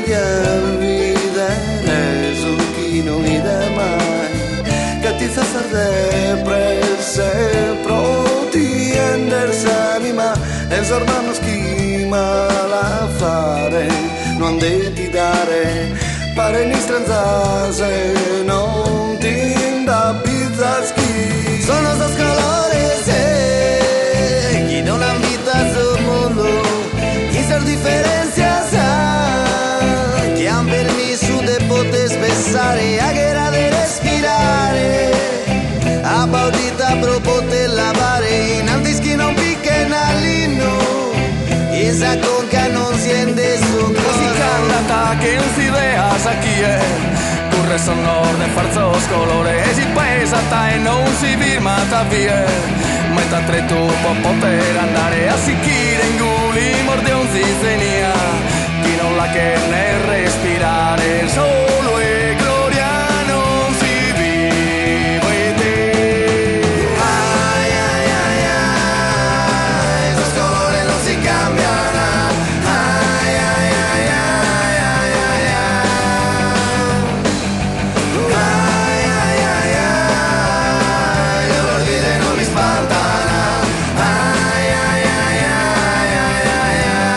di ridere su chi non ride mai, che ti fa stare prese proti endersami, ma esormano schima la fare, non devi dare pare ni stranzase, non ti da pizza schi. Sono dos colores, chi non ha vita sul mondo, chi ser diferencias che han permesso de poter spessare, a guerra de respirare, a baudita pro poter lavare, in antis che non picchen all'inno, esa conca non siente su cosa. Canta che non si vea aquí corre sonor de farzos colores y pesa e non si firma via, meta tre tu può poter andare a sicchire in guli morde un zizenia, chi non la che ne respirare solo e gloria non si vive te. Ai ai ai ai, esos colores non si cambiano. Ai ai ai ai ai ai ai ai ai ai, gli orrori non mi spantano. Ai ai ai ai ai ai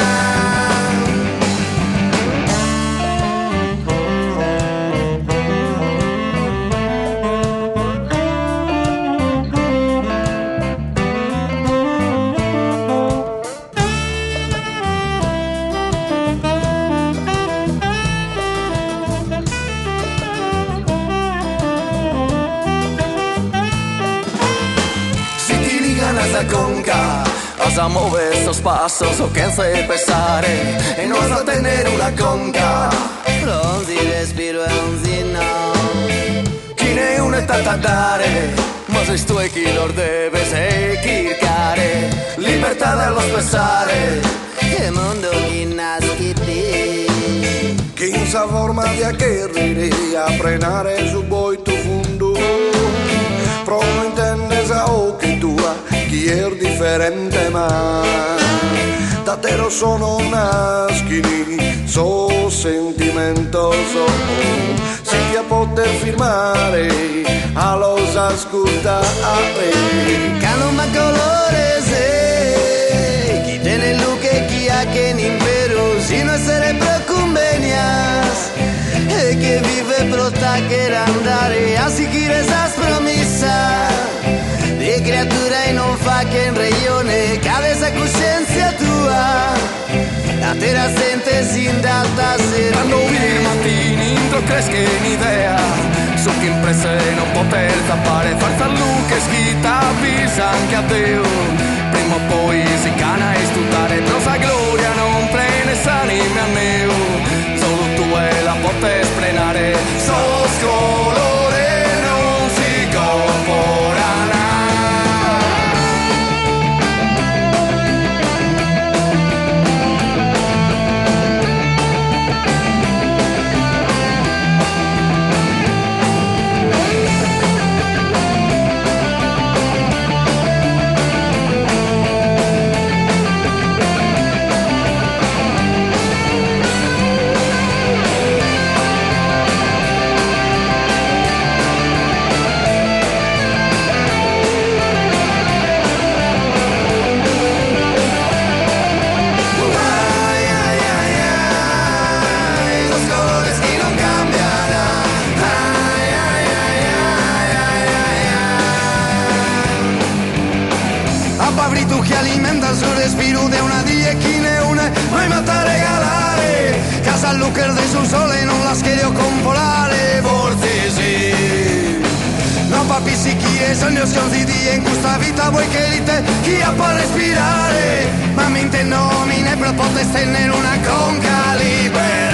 si ti ligan a esa conca, Vas a mover esos pasos o que se pesare e non vas a tener una conca. Non si respiro e non si no. Chi ne un è a dare, ma se tu e chi lo deve cercare libertà dello spessare, Che mondo chi nasci te. che in sa forma di accherrire a frenare su voi tu fundo, provo intende sa o che tua, chi è differente ma davvero sono naschini, so sentimentoso, si ti a poter firmare, a los ascoltare. Cano ma colore se. Chi tiene il look e chi ha che in impero, si no essere preconvenias. E che vive prota che andare a sicchire esas promessa. De creatura e non fa che in regione, cade esa coscienza tua. A te la sente sin d'alta Quando vi serenità. mattini non cresce un'idea su chi imprese non poter tappare falsa luce scritta avvisa anche a Dio prima o poi si cana e studiare però sa gloria non prende s'anime a neo solo tu e la poter splenare sos colore non si comporana. Ai ai ai ai, los colores che non cambiano. Ai ai ai ai ai ai. A Pavrito che alimenta il suo respiro de una dia e chi ne une mai mata a regalare. Casa al Lucer de sul sole non la schedio con polare. Forse sì, No papi si chi è sogno sconzi di in questa vita vuoi che li te chi ha può respirare. Ma mente nomine però potresti tenere una conca libera.